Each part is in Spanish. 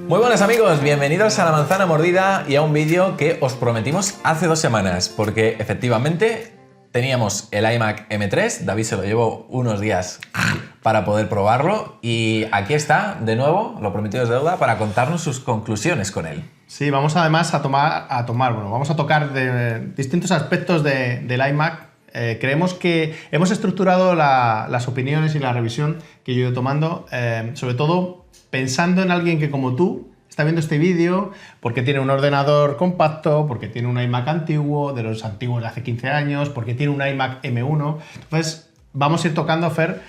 Muy buenas amigos, bienvenidos a La Manzana Mordida y a un vídeo que os prometimos hace 2 semanas, porque efectivamente teníamos el iMac M3, David se lo llevó unos días para poder probarlo y aquí está de nuevo, lo prometido es deuda, para contarnos sus conclusiones con él. Sí, vamos además vamos a tocar distintos aspectos del iMac. Creemos que hemos estructurado las opiniones y la revisión que yo he ido tomando, sobre todo pensando en alguien que como tú está viendo este vídeo porque tiene un ordenador compacto, porque tiene un iMac antiguo, de los antiguos de hace 15 años, porque tiene un iMac M1. Entonces vamos a ir tocando, Fer,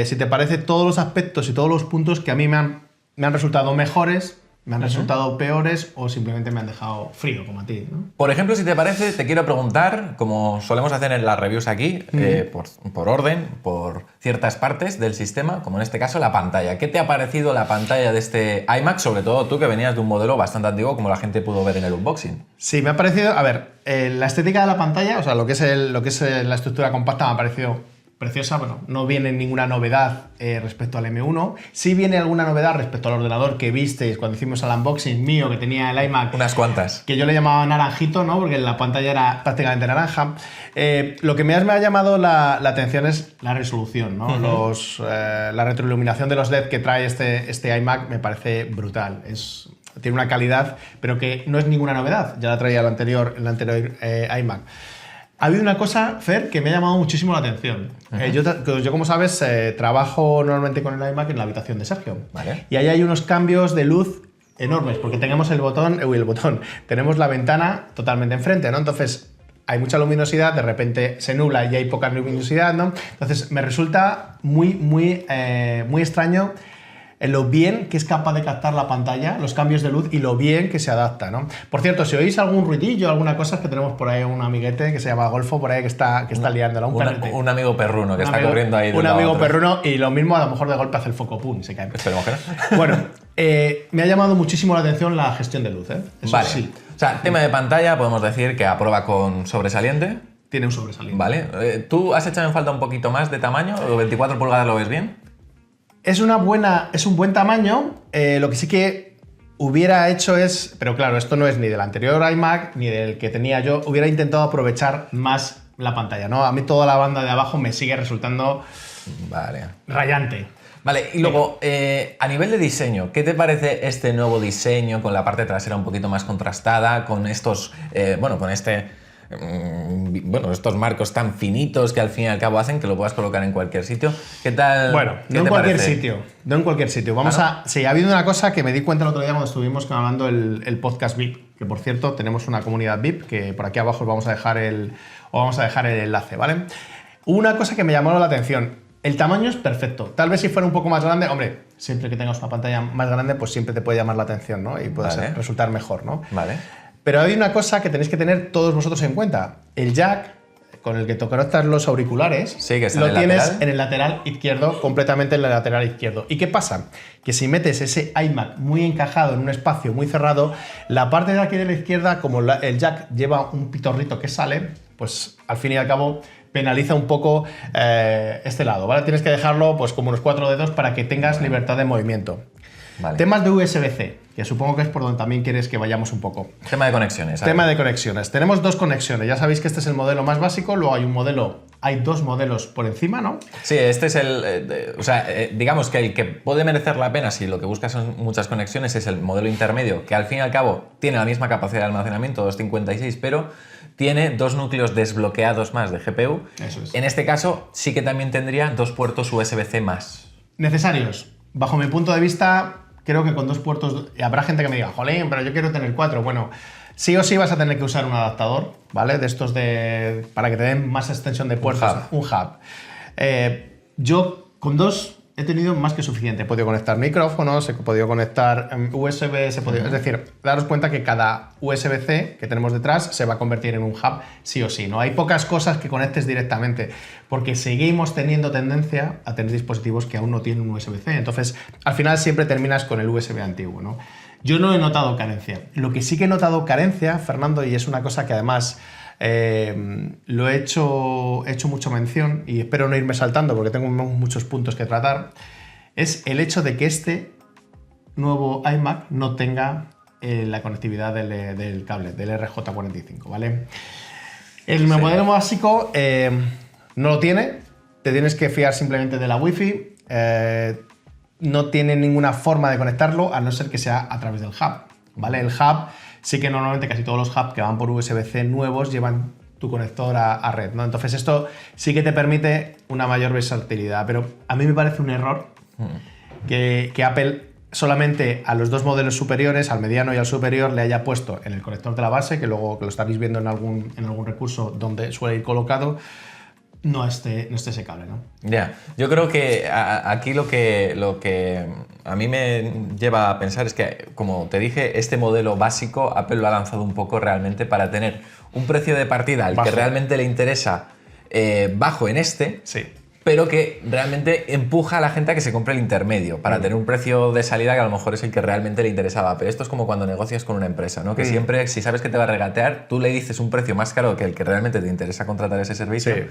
si te parece, todos los aspectos y todos los puntos que a mí me han resultado mejores, me han resultado peores o simplemente me han dejado frío, como a ti, ¿no? Por ejemplo, si te parece, te quiero preguntar, como solemos hacer en las reviews aquí, por orden, por ciertas partes del sistema, como en este caso la pantalla. ¿Qué te ha parecido la pantalla de este iMac? Sobre todo tú que venías de un modelo bastante antiguo, como la gente pudo ver en el unboxing. Sí, me ha parecido, a ver, la estética de la pantalla, o sea, lo que es la estructura compacta me ha parecido preciosa. Bueno, no viene ninguna novedad respecto al M1. Sí viene alguna novedad respecto al ordenador que visteis cuando hicimos el unboxing mío, que tenía el iMac. Unas cuantas. Que yo le llamaba naranjito, ¿no? Porque la pantalla era prácticamente naranja. Lo que me ha llamado la atención es la resolución, ¿no? La retroiluminación de los LED que trae este iMac me parece brutal. Tiene una calidad, pero que no es ninguna novedad. Ya la traía el anterior iMac. Ha habido una cosa, Fer, que me ha llamado muchísimo la atención. Yo, como sabes, trabajo normalmente con el iMac en la habitación de Sergio. Vale. Y ahí hay unos cambios de luz enormes, porque tenemos tenemos la ventana totalmente enfrente, ¿no? Entonces, hay mucha luminosidad, de repente se nubla y hay poca luminosidad, ¿no? Entonces, me resulta muy extraño lo bien que es capaz de captar la pantalla, los cambios de luz y lo bien que se adapta, ¿no? Por cierto, si oís algún ruidillo, alguna cosa, es que tenemos por ahí un amiguete que se llama Golfo, por ahí que está liándola, un amigo perruno que está corriendo ahí de un amigo perruno, y lo mismo a lo mejor de golpe hace el foco, pum, y se cae. Esperemos que no. Bueno, me ha llamado muchísimo la atención la gestión de luz, ¿eh? Eso vale. Sí. O sea, tema de pantalla, podemos decir que aprueba con sobresaliente. Tiene un sobresaliente. Vale. ¿Tú has echado en falta un poquito más de tamaño? ¿O 24 pulgadas lo ves bien? Es un buen tamaño. Lo que sí que hubiera hecho es, pero claro, esto no es ni del anterior iMac ni del que tenía yo, hubiera intentado aprovechar más la pantalla, ¿no? A mí toda la banda de abajo me sigue resultando rayante. Vale, y luego, a nivel de diseño, ¿qué te parece este nuevo diseño con la parte trasera un poquito más contrastada, con estos, estos marcos tan finitos que al fin y al cabo hacen que lo puedas colocar en cualquier sitio? ¿Qué tal? Bueno, no en cualquier sitio. Sí, ha habido una cosa que me di cuenta el otro día cuando estuvimos grabando el podcast VIP, que por cierto tenemos una comunidad VIP, que por aquí abajo os vamos a dejar el enlace, ¿vale? Una cosa que me llamó la atención. El tamaño es perfecto. Tal vez si fuera un poco más grande, hombre, siempre que tengas una pantalla más grande, pues siempre te puede llamar la atención, ¿no? Y puede resultar mejor, ¿no? Vale. Pero hay una cosa que tenéis que tener todos vosotros en cuenta. El jack con el que te conectas los auriculares, sí, que lo tienes en el lateral izquierdo, completamente en el lateral izquierdo. ¿Y qué pasa? Que si metes ese iMac muy encajado en un espacio muy cerrado, la parte de aquí de la izquierda, como el jack lleva un pitorrito que sale, pues al fin y al cabo penaliza un poco este lado, ¿vale? Tienes que dejarlo pues como unos 4 dedos para que tengas libertad de movimiento. Vale. Temas de USB-C, que supongo que es por donde también quieres que vayamos un poco. Tema de conexiones. Tema de conexiones. Tenemos 2 conexiones. Ya sabéis que este es el modelo más básico, luego hay 2 modelos por encima, ¿no? Sí, este es digamos que el que puede merecer la pena si lo que buscas son muchas conexiones es el modelo intermedio, que al fin y al cabo tiene la misma capacidad de almacenamiento, 256, pero tiene 2 núcleos desbloqueados más de GPU. Eso es. En este caso sí que también tendría 2 puertos USB-C más. Necesarios. Bajo mi punto de vista, creo que con 2 puertos, y habrá gente que me diga, jolín, pero yo quiero tener 4. Bueno, sí o sí vas a tener que usar un adaptador, ¿vale? De estos para que te den más extensión de puertos. Un hub. Yo con 2 he tenido más que suficiente. He podido conectar micrófonos, he podido conectar USB, es decir, daros cuenta que cada USB-C que tenemos detrás se va a convertir en un hub sí o sí, ¿no? Hay pocas cosas que conectes directamente, porque seguimos teniendo tendencia a tener dispositivos que aún no tienen un USB-C. Entonces, al final siempre terminas con el USB antiguo, ¿no? Yo no he notado carencia. Lo que sí que he notado carencia, Fernando, y es una cosa que además lo he hecho mucha mención y espero no irme saltando porque tengo muchos puntos que tratar, es el hecho de que nuevo iMac no tenga la conectividad del cable, del RJ45, ¿vale? El modelo básico no lo tiene, te tienes que fiar simplemente de la Wi-Fi, no tiene ninguna forma de conectarlo a no ser que sea a través del hub, ¿vale? El hub, sí que normalmente casi todos los hubs que van por USB-C nuevos llevan tu conector a red, ¿no? Entonces esto sí que te permite una mayor versatilidad, pero a mí me parece un error que Apple solamente a los dos modelos superiores, al mediano y al superior, le haya puesto en el conector de la base, que luego que lo estaréis viendo en algún recurso donde suele ir colocado, no esté ese cable, ¿no? Ya, yo creo que aquí lo que a mí me lleva a pensar es que, como te dije, este modelo básico Apple lo ha lanzado un poco realmente para tener un precio de partida al bajo, que realmente le interesa bajo en este, sí, pero que realmente empuja a la gente a que se compre el intermedio para tener un precio de salida que a lo mejor es el que realmente le interesaba. Pero esto es como cuando negocias con una empresa, ¿no? Que siempre, si sabes que te va a regatear, tú le dices un precio más caro que el que realmente te interesa contratar ese servicio, sí,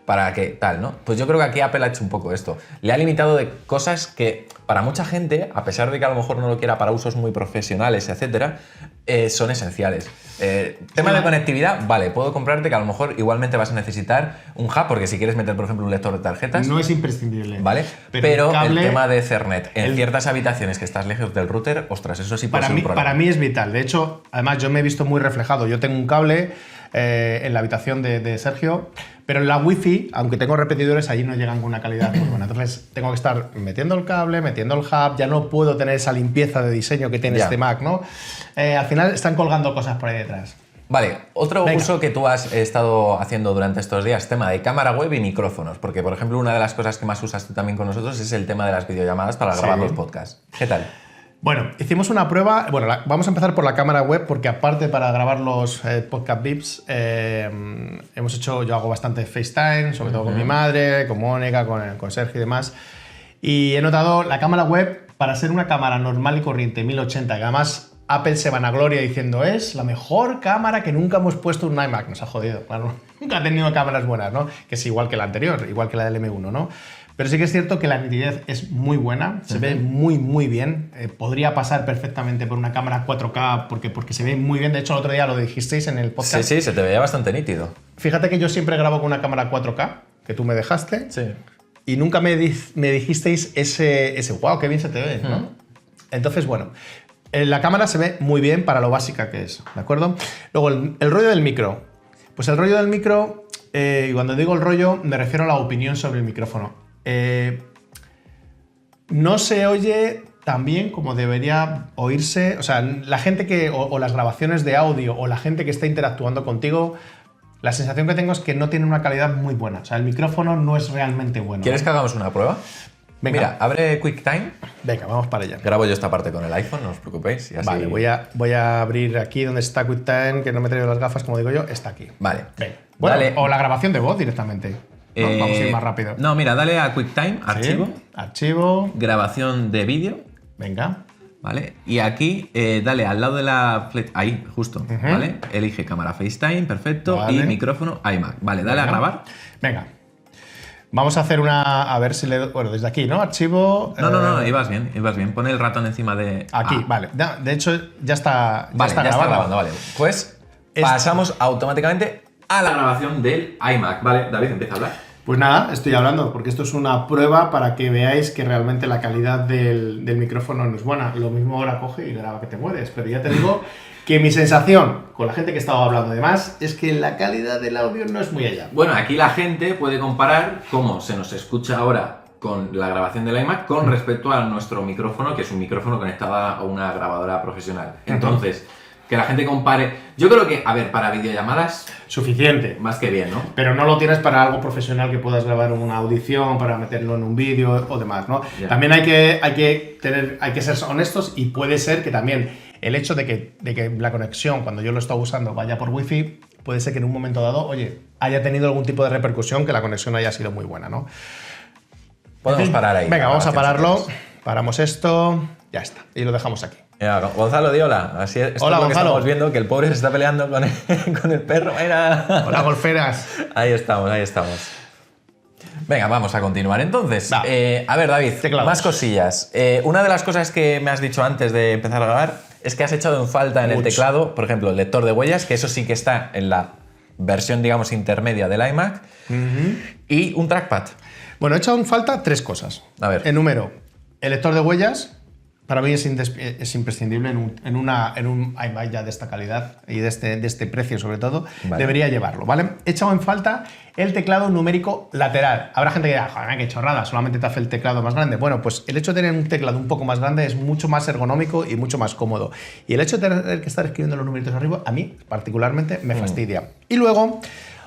para que tal, ¿no? Pues yo creo que aquí Apple ha hecho un poco esto. Le ha limitado de cosas que para mucha gente, a pesar de que a lo mejor no lo quiera para usos muy profesionales, etcétera, son esenciales. Tema de conectividad, vale, puedo comprarte que a lo mejor igualmente vas a necesitar un hub, porque si quieres meter, por ejemplo, un lector de tarjetas, no es imprescindible, ¿vale? Pero el cable, tema de Ethernet en ciertas habitaciones que estás lejos del router, ostras, eso sí puede ser un problema. Para mí es vital. De hecho, además yo me he visto muy reflejado. Yo tengo un cable en la habitación de Sergio, pero en la Wi-Fi, aunque tengo repetidores, allí no llegan con una calidad muy buena. Entonces tengo que estar metiendo el cable, metiendo el hub, ya no puedo tener esa limpieza de diseño que tiene este Mac, ¿no? Al final están colgando cosas por ahí detrás. Vale, otro uso que tú has estado haciendo durante estos días, tema de cámara web y micrófonos, porque por ejemplo una de las cosas que más usas tú también con nosotros es el tema de las videollamadas para grabar los podcasts. ¿Qué tal? Bueno, hicimos una prueba. Bueno, vamos a empezar por la cámara web porque aparte para grabar los podcast VIPs hemos hecho, yo hago bastante FaceTime, sobre todo con mi madre, con Mónica, con Sergio y demás. Y he notado la cámara web, para ser una cámara normal y corriente 1080, que además Apple se vanagloria diciendo es la mejor cámara que nunca hemos puesto en un iMac. Nos ha jodido, claro. Nunca ha tenido cámaras buenas, ¿no? Que es igual que la anterior, igual que la del M1, ¿no? Pero sí que es cierto que la nitidez es muy buena, se ve muy, muy bien. Podría pasar perfectamente por una cámara 4K porque se ve muy bien. De hecho, el otro día lo dijisteis en el podcast. Sí, se te veía bastante nítido. Fíjate que yo siempre grabo con una cámara 4K, que tú me dejaste. Sí. Y nunca me dijisteis ese wow, qué bien se te ve, ¿no? Entonces, bueno, la cámara se ve muy bien para lo básica que es, ¿de acuerdo? Luego, el rollo del micro. Pues el rollo del micro, y cuando digo el rollo, me refiero a la opinión sobre el micrófono. No se oye tan bien como debería oírse. O sea, la gente o las grabaciones de audio o la gente que está interactuando contigo, la sensación que tengo es que no tiene una calidad muy buena. O sea, el micrófono no es realmente bueno. ¿Quieres que hagamos una prueba? Venga. Mira, abre QuickTime. Venga, vamos para allá. Grabo yo esta parte con el iPhone, no os preocupéis. Y así... Vale, voy a abrir aquí donde está QuickTime, que no me he traído las gafas, como digo yo, está aquí. Vale. Venga. Bueno, Dale. o la grabación de voz directamente. No, vamos a ir más rápido. No, mira, dale a QuickTime, archivo, Sí, archivo, grabación de vídeo, venga. ¿vale? Y aquí dale al lado de la... Ahí, justo, ¿vale? Elige cámara FaceTime, perfecto, Vale. y micrófono iMac. Vale, dale a grabar. Venga. Vamos a hacer una... A ver si le... Bueno, desde aquí, ¿no? Archivo... No, ibas bien. Pon el ratón encima de... Aquí, vale. De hecho, ya está Vale, ya está grabando, vale. Pues pasamos automáticamente a la grabación del iMac. Vale, David, empieza a hablar. Pues nada, estoy hablando, porque esto es una prueba para que veáis que realmente la calidad del micrófono no es buena. Lo mismo ahora coge y graba que te mueres, pero ya te digo que mi sensación con la gente que estaba hablando además es que la calidad del audio no es muy allá. Bueno, aquí la gente puede comparar cómo se nos escucha ahora con la grabación del iMac con respecto a nuestro micrófono, que es un micrófono conectado a una grabadora profesional. Entonces, que la gente compare... Yo creo que, a ver, para videollamadas... Suficiente. Más que bien, ¿no? Pero no lo tienes para algo profesional que puedas grabar una audición, para meterlo en un vídeo o demás, ¿no? Yeah. También hay que ser honestos y puede ser que también el hecho de que la conexión, cuando yo lo estoy usando, vaya por Wi-Fi, puede ser que en un momento dado, oye, haya tenido algún tipo de repercusión que la conexión haya sido muy buena, ¿no? Podemos parar ahí. Venga, vamos a pararlo. Paramos esto, ya está. Y lo dejamos aquí. Mira, Gonzalo, di hola. Así es, esto Hola, es lo que Gonzalo. estamos viendo, que el pobre se está peleando con el perro. Mira. Hola, golferas. Ahí estamos. Venga, vamos a continuar entonces. Va. A ver, David, Teclados. más cosillas. Una de las cosas que me has dicho antes de empezar a grabar es que has echado en falta en el Mucho. teclado, por ejemplo, el lector de huellas, que eso sí que está en la versión, digamos, intermedia del iMac, y un trackpad. Bueno, he echado en falta 3 cosas. A ver. Número, el lector de huellas, para mí es imprescindible en un iMac ya de esta calidad y de este precio sobre todo, Vale. debería llevarlo, ¿vale? He echado en falta el teclado numérico lateral. Habrá gente que dirá, joder, qué chorrada, solamente te hace el teclado más grande. Bueno, pues el hecho de tener un teclado un poco más grande es mucho más ergonómico y mucho más cómodo. Y el hecho de tener que estar escribiendo los numeritos arriba, a mí particularmente me fastidia. Y luego,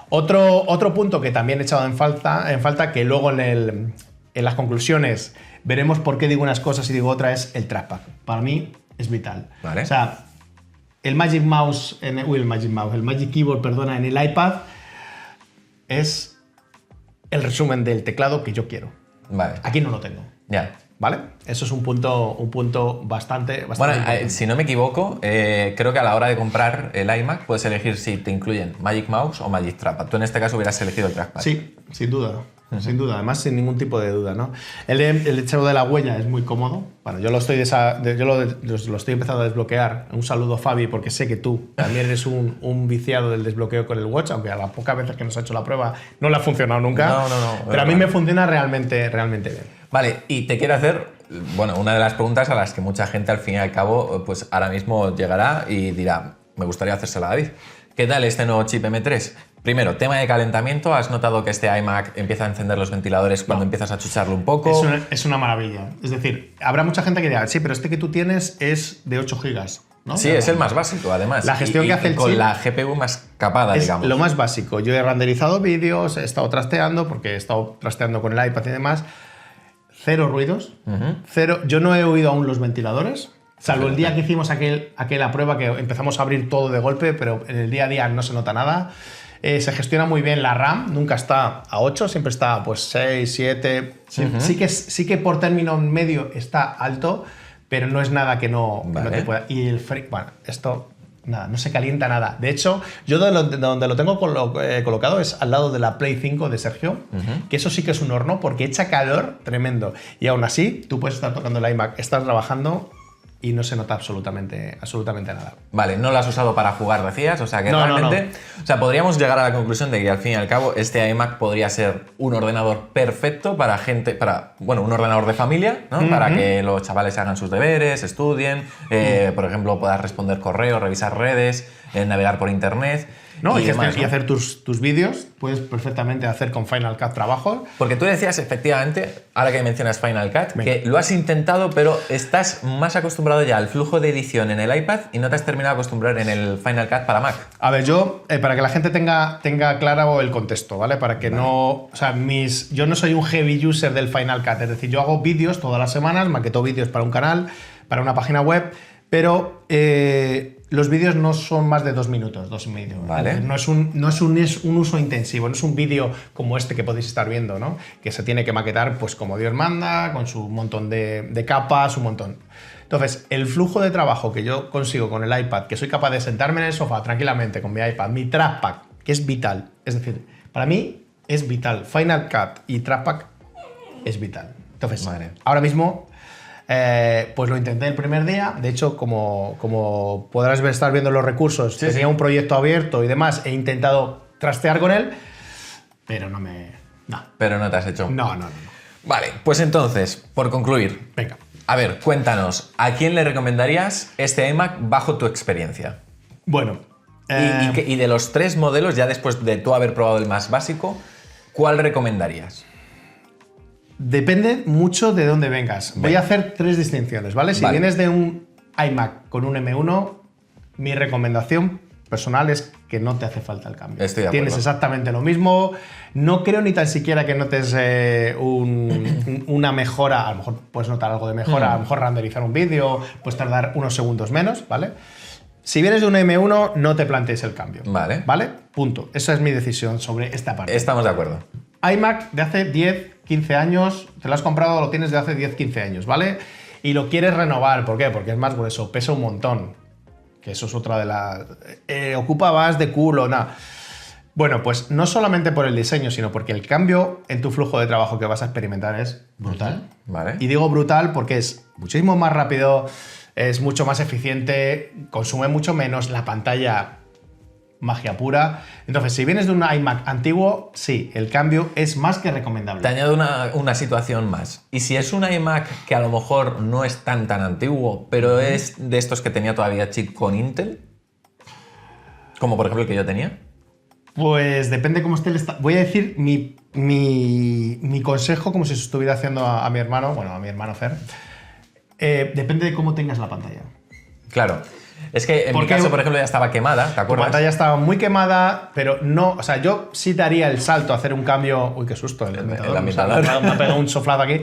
otro punto que también he echado en falta que luego en las conclusiones veremos por qué digo unas cosas y digo otras, es el trackpad. Para mí es vital. Vale. O sea, el Magic Keyboard, perdona, en el iPad es el resumen del teclado que yo quiero. Vale. Aquí no lo tengo. Ya. ¿Vale? Eso es un punto bastante Bueno, importante. si no me equivoco, creo que a la hora de comprar el iMac puedes elegir si te incluyen Magic Mouse o Magic Trackpad. Tú en este caso hubieras elegido el trackpad. Sí, sin duda. Sin duda, además sin ningún tipo de duda, ¿no? El hecho de la huella es muy cómodo. Bueno, yo lo estoy empezando a desbloquear. Un saludo, Fabi, porque sé que tú también eres un viciado del desbloqueo con el Watch, aunque a las pocas veces que nos ha hecho la prueba no le ha funcionado nunca. No. Pero a mí me funciona realmente bien. Vale, y te quiero hacer, bueno, una de las preguntas a las que mucha gente al fin y al cabo, pues ahora mismo llegará y dirá, me gustaría hacérsela a David. ¿Qué tal este nuevo chip M3? Primero, tema de calentamiento. ¿Has notado que este iMac empieza a encender los ventiladores cuando empiezas a chucharlo un poco? Es una maravilla. Es decir, habrá mucha gente que dirá, sí, pero este que tú tienes es de 8 gigas, ¿no? Sí, es el más básico, además. La gestión que hace el con chip la GPU más capada, es digamos. lo más básico. Yo he renderizado vídeos, he estado trasteando, porque he estado trasteando con el iPad y demás. Cero ruidos. Cero. Yo no he oído aún los ventiladores. Salvo el día que hicimos aquella prueba que empezamos a abrir todo de golpe, pero en el día a día no se nota nada. Se gestiona muy bien la RAM, nunca está a 8, siempre está pues 6, 7. Sí que por término medio está alto, pero no es nada que no te pueda. Y el bueno, esto nada, no se calienta nada. De hecho, yo donde lo tengo colocado es al lado de la Play 5 de Sergio, que eso sí que es un horno porque echa calor tremendo. Y aún así, tú puedes estar tocando el iMac, estás trabajando y no se nota absolutamente nada. Vale, no lo has usado para jugar, decías, o sea que realmente... No. O sea, podríamos llegar a la conclusión de que al fin y al cabo este iMac podría ser un ordenador perfecto para un ordenador de familia, ¿no? Para que los chavales hagan sus deberes, estudien, por ejemplo, puedas responder correos, revisar redes, navegar por internet... ¿No? Y hacer tus vídeos, puedes perfectamente hacer con Final Cut trabajos. Porque tú decías, efectivamente, ahora que mencionas Final Cut, que lo has intentado, pero estás más acostumbrado ya al flujo de edición en el iPad y no te has terminado de acostumbrar en el Final Cut para Mac. A ver, yo, para que la gente tenga claro el contexto, ¿vale? Para que no... O sea, yo no soy un heavy user del Final Cut, es decir, yo hago vídeos todas las semanas, maqueto vídeos para un canal, para una página web, pero los vídeos no son más de 2 minutos, 2 y medio. Vale. No es un uso intensivo, no es un vídeo como este que podéis estar viendo, ¿no? Que se tiene que maquetar pues como Dios manda, con su montón de capas, un montón. Entonces, el flujo de trabajo que yo consigo con el iPad, que soy capaz de sentarme en el sofá tranquilamente con mi iPad, mi trackpad, que es vital, es decir, para mí es vital. Final Cut y trackpad es vital. Entonces, ahora mismo... pues lo intenté el primer día. De hecho, como podrás estar viendo los recursos, tenía un proyecto abierto y demás. He intentado trastear con él, pero no. Pero no te has hecho. No. Vale, pues entonces, por concluir. Venga. A ver, cuéntanos, ¿a quién le recomendarías este iMac bajo tu experiencia? Bueno. Y de los 3 modelos, ya después de tú haber probado el más básico, ¿cuál recomendarías? Depende mucho de dónde vengas. Voy a hacer 3 distinciones, ¿vale? Si vienes de un iMac con un M1, mi recomendación personal es que no te hace falta el cambio. Estoy de acuerdo. Tienes exactamente lo mismo. No creo ni tan siquiera que notes una mejora. A lo mejor puedes notar algo de mejora. A lo mejor renderizar un vídeo, puedes tardar unos segundos menos, ¿vale? Si vienes de un M1, no te plantees el cambio. Vale. ¿Vale? Punto. Esa es mi decisión sobre esta parte. Estamos de acuerdo. iMac de hace 10, 15 años, te lo has comprado, lo tienes de hace 10, 15 años, ¿vale? Y lo quieres renovar, ¿por qué? Porque es más grueso, pesa un montón, que eso es otra de las... ocupa más de culo, nada. Bueno, pues no solamente por el diseño, sino porque el cambio en tu flujo de trabajo que vas a experimentar es brutal. Vale. Y digo brutal porque es muchísimo más rápido, es mucho más eficiente, consume mucho menos, la pantalla magia pura. Entonces, si vienes de un iMac antiguo, sí, el cambio es más que recomendable. Te añado una situación más. Y si es un iMac que a lo mejor no es tan antiguo, pero es de estos que tenía todavía chip con Intel, como por ejemplo el que yo tenía. Pues depende cómo esté el estado. Voy a decir mi consejo como si se estuviera haciendo a mi hermano, bueno, a mi hermano Fer. Depende de cómo tengas la pantalla. Claro. Es que en mi caso, por ejemplo, ya estaba quemada, ¿te acuerdas? La pantalla estaba muy quemada, pero no... O sea, yo sí daría el salto a hacer un cambio... Uy, qué susto, el ambientador. Me ha pegado un soflado aquí.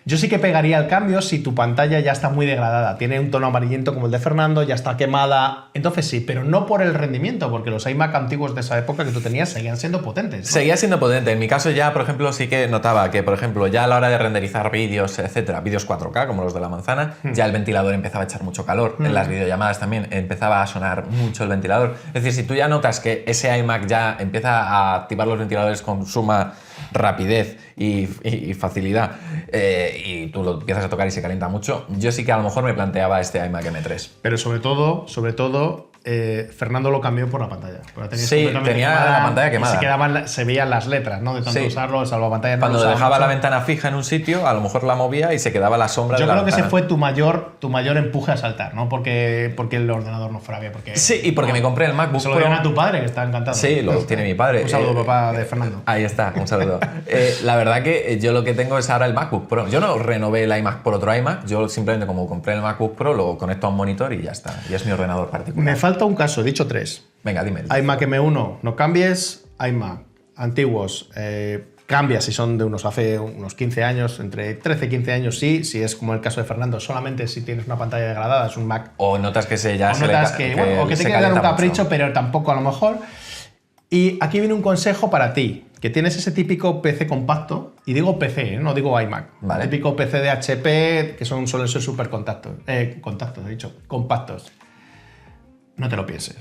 Yo sí que pegaría el cambio si tu pantalla ya está muy degradada. Tiene un tono amarillento como el de Fernando, ya está quemada. Entonces sí, pero no por el rendimiento, porque los iMac antiguos de esa época que tú tenías seguían siendo potentes, ¿no? Seguía siendo potente. En mi caso ya, por ejemplo, sí que notaba que, por ejemplo, ya a la hora de renderizar vídeos, etcétera, vídeos 4K, como los de la manzana, ya el ventilador empezaba a echar mucho calor. En las videollamadas también empezaba a sonar mucho el ventilador. Es decir, si tú ya notas que ese iMac ya empieza a activar los ventiladores con suma rapidez y facilidad, y tú lo empiezas a tocar y se calienta mucho, yo sí que a lo mejor me planteaba este iMac M3. Pero sobre todo, Fernando lo cambió por la pantalla. Sí, tenía la pantalla quemada. Se veían las letras, ¿no? De tanto usarlo, el salvapantalla. Cuando dejaba la ventana fija en un sitio, a lo mejor la movía y se quedaba la sombra de la ventana. Yo creo que ese fue tu mayor empuje a saltar, ¿no? Porque el ordenador no fuera bien. Sí, y porque me compré el MacBook Pro. Se lo dieron a tu padre, que está encantado. Sí, lo tiene mi padre. Un saludo, papá de Fernando. Ahí está, un saludo. La verdad que yo lo que tengo es ahora el MacBook Pro. Yo no renové el iMac por otro iMac, yo simplemente como compré el MacBook Pro lo conecto a un monitor y ya está. Y es mi ordenador particular. Me falta un caso, he dicho 3. Venga, dime. iMac M1, no cambies. iMac antiguos, cambias si son de hace unos 15 años, entre 13 y 15 años sí, si es como el caso de Fernando, solamente si tienes una pantalla degradada, es un Mac. O notas que o que te quieres dar un capricho, mucho. Pero tampoco a lo mejor. Y aquí viene un consejo para ti, que tienes ese típico PC compacto, y digo PC, no digo iMac, vale. El típico PC de HP, que suelen ser súper compactos, no te lo pienses.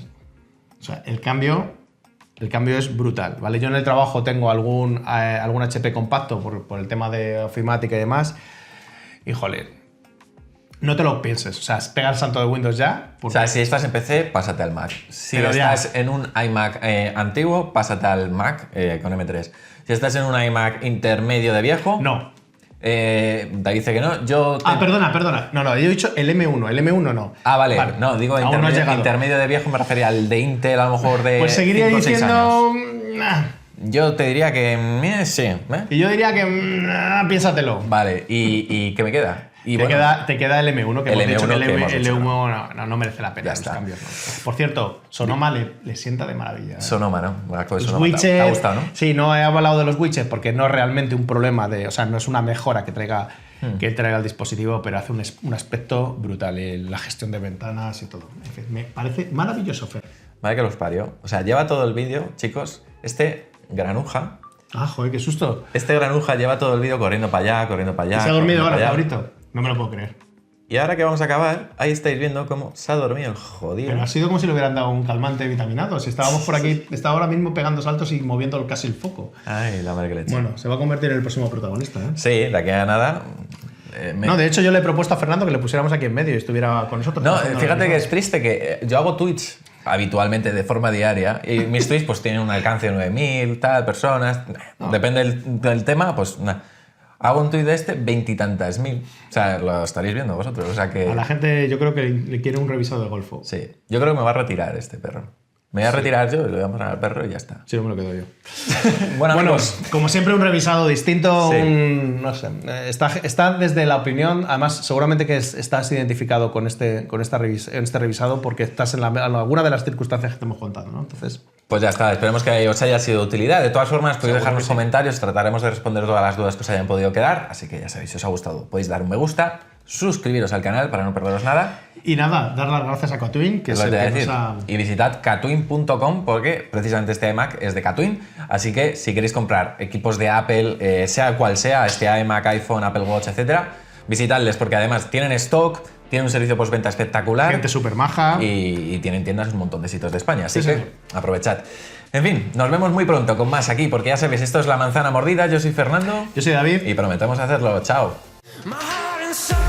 O sea, el cambio es brutal, ¿vale? Yo en el trabajo tengo algún HP compacto por el tema de ofimática y demás. Híjole, no te lo pienses. O sea, pega el salto de Windows ya. O sea, si estás en PC, pásate al Mac. Si estás en un iMac antiguo, pásate al Mac con M3. Si estás en un iMac intermedio de viejo... No. David dice que no. Perdona. No, yo he dicho el M1. El M1 no. Vale. No, digo intermedio de viejo, me refería al de Intel, a lo mejor de. Pues seguiría diciendo. Yo te diría que sí. Y yo diría que piénsatelo. Vale, ¿y qué me queda? Te queda el M1, que hemos dicho que el M1 no merece la pena. Ya está. Cambios, ¿no? Por cierto, Sonoma le sienta de maravilla. Sonoma, ¿no? Los widgets, te ha gustado, ¿no? Sí, no he hablado de los widgets porque no es realmente un problema o sea, no es una mejora que traiga el dispositivo, pero hace un aspecto brutal, la gestión de ventanas y todo. En fin, me parece maravilloso, Fer. Vale que los parió. O sea, lleva todo el vídeo, chicos, granuja. Ah, joder, qué susto. Granuja lleva todo el vídeo corriendo para allá. Se ha dormido ahora, favorito. No me lo puedo creer. Y ahora que vamos a acabar, ahí estáis viendo cómo se ha dormido el jodido. Pero ha sido como si le hubieran dado un calmante vitaminado. Si estábamos por aquí, estaba ahora mismo pegando saltos y moviendo casi el foco. Ay, la madre que le echa. Bueno, se va a convertir en el próximo protagonista, ¿eh? Sí, de aquí a nada. No, de hecho yo le he propuesto a Fernando que le pusiéramos aquí en medio y estuviera con nosotros. No, fíjate que es triste que yo hago tweets habitualmente de forma diaria y mis tweets pues tienen un alcance de 9.000 personas. Depende del tema, pues nada. Hago un tuit de 20 mil. O sea, lo estaréis viendo vosotros. O sea que... A la gente yo creo que le quiere un revisado de golfo. Sí. Yo creo que me va a retirar este perro. Me voy a retirar yo y le voy a poner al perro y ya está. Sí, no me lo quedo yo. Bueno, como siempre un revisado distinto, sí. No sé, está desde la opinión, además seguramente que estás identificado con este revisado porque estás en alguna de las circunstancias que te hemos contado, ¿no? Entonces... Pues ya está, esperemos que os haya sido de utilidad. De todas formas, podéis dejar los comentarios, trataremos de responder todas las dudas que os hayan podido quedar. Así que ya sabéis, si os ha gustado, podéis dar un me gusta, suscribiros al canal para no perderos nada. Y nada, dar las gracias a Katwin, que es el que nos ha... Y visitad katwin.com porque precisamente este iMac es de Katwin. Así que si queréis comprar equipos de Apple, sea cual sea, este iMac, iPhone, Apple Watch, etcétera, visitadles porque además tienen stock, tienen un servicio postventa espectacular. Gente súper maja. Y tienen tiendas en un montón de sitios de España, así Sí, que sí. aprovechad. En fin, nos vemos muy pronto con más aquí, porque ya sabéis, esto es La Manzana Mordida, yo soy Fernando Yo soy David. y prometemos hacerlo. Chao. My heart and soul.